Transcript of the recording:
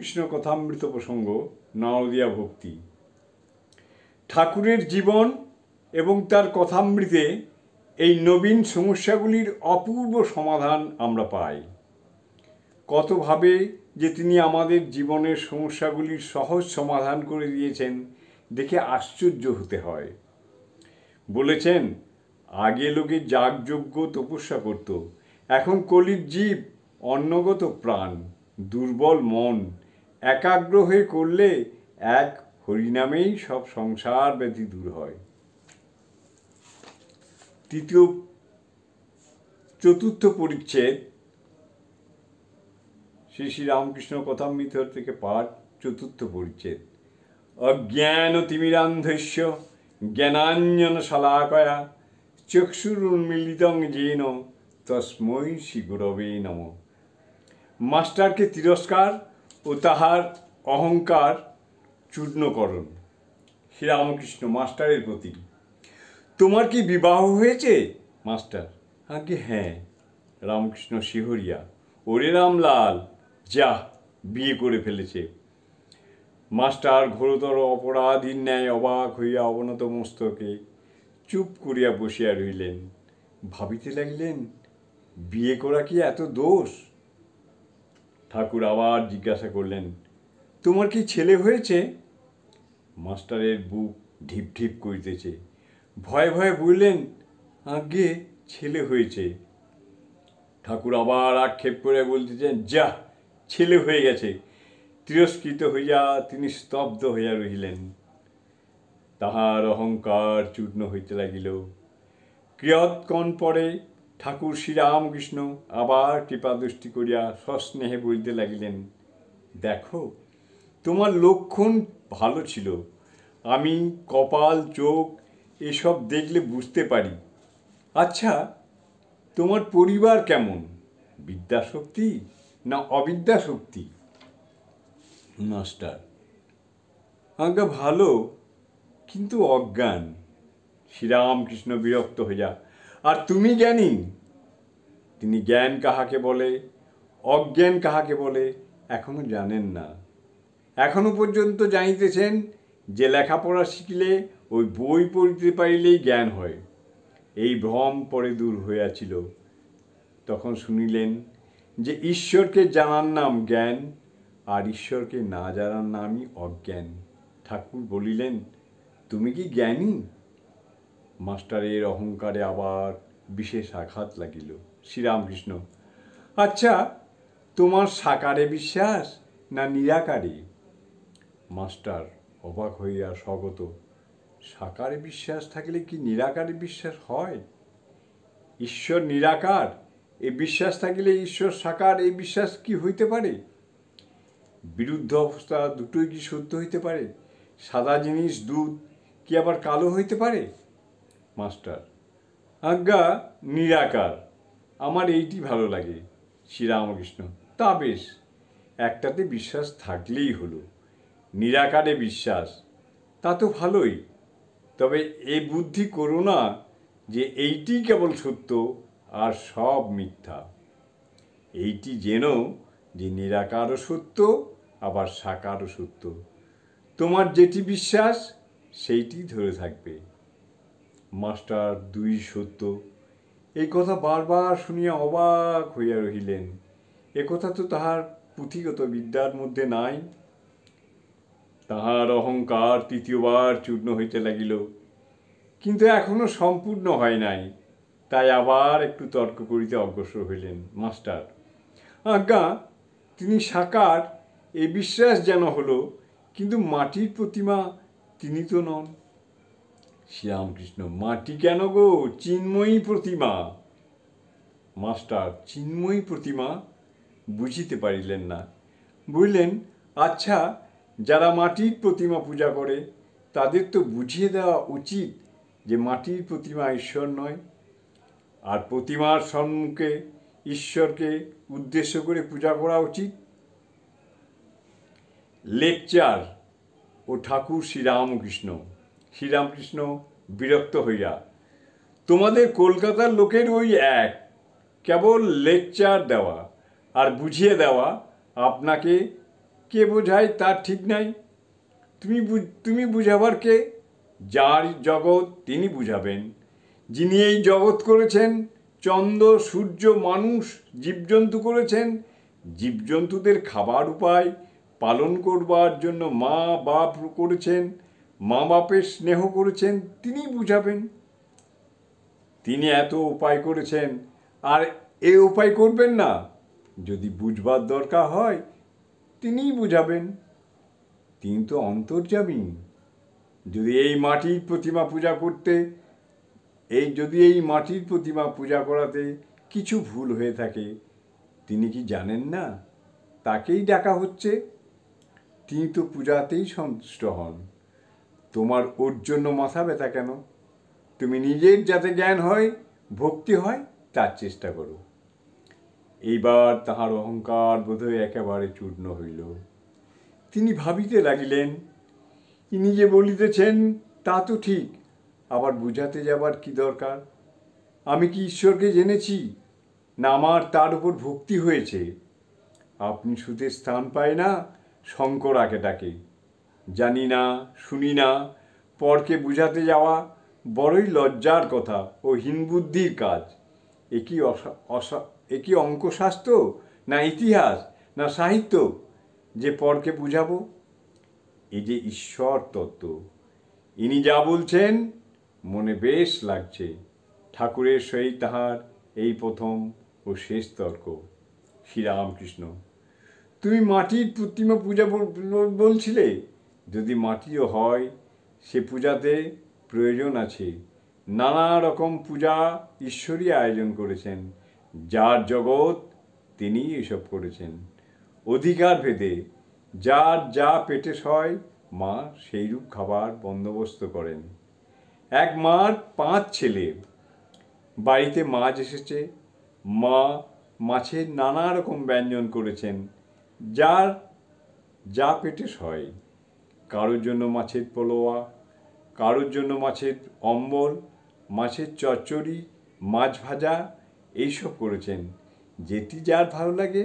কৃষ্ণ কথামৃত প্রসঙ্গ নওদিয়া ভক্তি। ঠাকুরের জীবন এবং তার কথামৃতে এই নবীন সমস্যাগুলির অপূর্ব সমাধান আমরা পাই। কতভাবে যে তিনি আমাদের জীবনের সমস্যাগুলির সহজ সমাধান করে দিয়েছেন দেখে আশ্চর্য হতে হয়। বলেছেন, আগে লোকে যাগযজ্ঞ তপস্যা করত, এখন কলির জীব অন্নগত প্রাণ, দুর্বল মন একাগ্র হয়ে করলে এক হরিনামেই সব সংসার ব্যাধি দূর হয়। চতুর্থ পরিচ্ছেদ শ্রী শ্রী রামকৃষ্ণ কথামৃত থেকে পাঠ, চতুর্থ পরিচ্ছেদ। অজ্ঞানতিমিরান্ধস্য জ্ঞানাঞ্জন শলাকয়া চক্ষুরুন্মীলিতং যেন তস্मै শ্রী গুরবে নমঃ। মাস্টারকে তিরস্কার ও তাহার অহংকার চূর্ণকরণ। শ্রীরামকৃষ্ণ মাস্টারের প্রতি। তোমার কি বিবাহ হয়েছে? মাস্টার, আগে হ্যাঁ। রামকৃষ্ণ শিহরিয়া, ওরে রামলাল, যা বিয়ে করে ফেলেছে। মাস্টার ঘোরতর অপরাধীর ন্যায় অবাক হইয়া অবনত মস্তকে চুপ করিয়া বসিয়া রইলেন। ভাবিতে লাগিলেন, বিয়ে করা কি এত দোষ? ঠাকুর আবার জিজ্ঞাসা করলেন, তোমার কি ছেলে হয়েছে? মাস্টারের বুক ঢিপ ঢিপ করিতেছে। ভয়ে ভয়ে বললেন, আজ্ঞে ছেলে হয়েছে। ঠাকুর আবার আক্ষেপ করে বলতেছেন, যা, ছেলে হয়ে গেছে। তিরস্কৃত হইয়া তিনি স্তব্ধ হইয়া রহিলেন। তাহার অহংকার চূর্ণ হইতে লাগিল। কিয়ৎক্ষণ পরে ঠাকুর শ্রীরামকৃষ্ণ আবার কৃপাদৃষ্টি করিয়া সস্নেহে বলিতে লাগিলেন, দেখো, তোমার লক্ষণ ভালো ছিল। আমি কপাল, চোখ এসব দেখলে বুঝতে পারি। আচ্ছা, তোমার পরিবার কেমন? বিদ্যাশক্তি না অবিদ্যাশক্তি? মাস্টার, আজ্ঞা ভালো, কিন্তু অজ্ঞান। শ্রীরামকৃষ্ণ বিরক্ত হইয়া, আর তুমি জ্ঞানী? তিনি জ্ঞান কাহাকে বলে, অজ্ঞান কাহাকে বলে এখনো জানেন না। এখনো পর্যন্ত জানিতেছেন যে লেখাপড়া শিখিলে ওই বই পড়িতে পারিলেই জ্ঞান হয়। এই ভ্রম পরে দূর হইয়াছিল। তখন শুনিলেন যে ঈশ্বরকে জানার নাম জ্ঞান, আর ঈশ্বরকে না জানার নামই অজ্ঞান। ঠাকুর বলিলেন, তুমি কি জ্ঞানী? মাস্টারের অহংকারে আবার বিশেষ আঘাত লাগিল। শ্রীরামকৃষ্ণ, আচ্ছা, তোমার সাকারে বিশ্বাস না নিরাকারে? মাস্টার অবাক হইয়া স্বগত, সাকারে বিশ্বাস থাকলে কি নিরাকারে বিশ্বাস হয়? ঈশ্বর নিরাকার এই বিশ্বাস থাকিলে ঈশ্বর সাকার এই বিশ্বাস কি হইতে পারে? বিরুদ্ধ অবস্থা দুটোই কি সত্য হইতে পারে? সাদা জিনিস দুধ কি আবার কালো হইতে পারে? মাস্টার, আজ্ঞা নিরাকার, আমার এইটি ভালো লাগে। শ্রীরামকৃষ্ণ, তা বেশ, একটাতে বিশ্বাস থাকলেই হলো। নিরাকারে বিশ্বাস, তা তো ভালোই। তবে এ বুদ্ধি করো না যে এইটি কেবল সত্য আর সব মিথ্যা। এইটি যেন যে নিরাকারও সত্য আবার সাকারও সত্য। তোমার যেটি বিশ্বাস সেইটি ধরে থাকবে। মাস্টার দুই সত্য এই কথা বারবার শুনিয়া অবাক হইয়া রহিলেন। একথা তো তাহার পুঁথিগত বিদ্যার মধ্যে নাই। তাহার অহংকার তৃতীয়বার চূর্ণ হইতে লাগিল, কিন্তু এখনো সম্পূর্ণ হয় নাই। তাই আবার একটু তর্ক করিতে অগ্রসর হইলেন। মাস্টার, আজ্ঞা তিনি সাকার এ বিশ্বাস যেন হলো, কিন্তু মাটির প্রতিমা তিনি তো নন। শ্রীরামকৃষ্ণ, মাটি কেন গো, চিন্ময়ী প্রতিমা। মাস্টার, চিন্ময়ী প্রতিমা? বুঝিতে পারিলেন না। বললেন, আচ্ছা, যারা মাটির প্রতিমা পূজা করে তাদের তো বুঝিয়ে দেওয়া উচিত যে মাটির প্রতিমা ঈশ্বর নয়, আর প্রতিমার সম্মুখে ঈশ্বরকে উদ্দেশ্য করে পূজা করা উচিত। লেকচার ও ঠাকুর শ্রীরামকৃষ্ণ। শ্রীরামকৃষ্ণ বিরক্ত হইয়া, তোমাদের কলকাতার লোকের ওই এক, কেবল লেকচার দেওয়া আর বুঝিয়ে দেওয়া। আপনাকে কে বোঝায় তার ঠিক নাই। তুমি বুঝাবার কে? যার জগৎ তিনি বুঝাবেন। যিনি এই জগৎ করেছেন, চন্দ্র সূর্য মানুষ জীবজন্তু করেছেন, জীবজন্তুদের খাবার উপায় পালন করবার জন্য মা বাপ করেছেন, মা বাপের স্নেহ করেছেন, তিনি বুঝাবেন। তিনি এত উপায় করেছেন, আর এ উপায় করবেন না? যদি বুঝবার দরকার হয় তিনিই বুঝাবেন। তিনি তো অন্তর্যামী। যদি এই মাটির প্রতিমা পূজা করাতে কিছু ভুল হয়ে থাকে, তিনি কি জানেন না তাকেই ডাকা হচ্ছে? তিনি তো পূজাতেই সন্তুষ্ট হন। তোমার ওর জন্য মাথা ব্যথা কেন? তুমি নিজের যাতে জ্ঞান হয়, ভক্তি হয়, তার চেষ্টা করো। এইবার তাহার অহংকার বোধহয় একেবারে চূর্ণ হইল। তিনি ভাবিতে লাগিলেন, ইনি যে বলিতেছেন তা তো ঠিক, আবার বুঝাতে যাবার কি দরকার? আমি কি ঈশ্বরকে জেনেছি, না আমার তার উপর ভক্তি হয়েছে? আপনি সুতে স্থান পায় না, শঙ্করাকে ডাকে। জানি না, শুনি না, পরকে বুঝাতে যাওয়া বড়ই লজ্জার কথা ও হীনবুদ্ধির কাজ। এ কি অঙ্কশাস্ত্র, না ইতিহাস, না সাহিত্য যে পরকে বুঝাবো? এই যে ঈশ্বর তত্ত্ব, ইনি যা বলছেন মনে বেশ লাগছে। ঠাকুরের সহিত তাহার এই প্রথম ও শেষ তর্ক। শ্রীরামকৃষ্ণ, তুমি মাটির প্রতিমা পূজা বলছিলে। যদি মাটিও হয়, সে পূজাতে প্রয়োজন আছে। নানা রকম পূজা ঈশ্বরই আয়োজন করেছেন। যার জগৎ তিনি এসব করেছেন। অধিকার ভেদে যার যা পেটে সয়, মা সেইরূপ খাবার বন্দোবস্ত করেন। এক মার 5 ছেলে। বাড়িতে মাছ এসেছে। মা মাছের নানা রকম ব্যঞ্জন করেছেন, যার যা পেটে সয়। কারোর জন্য মাছের পোলোয়া, কারোর জন্য মাছের অম্বল, মাছের চচ্চড়ি, মাছ ভাজা, এইসব করেছেন। যেটি যার ভালো লাগে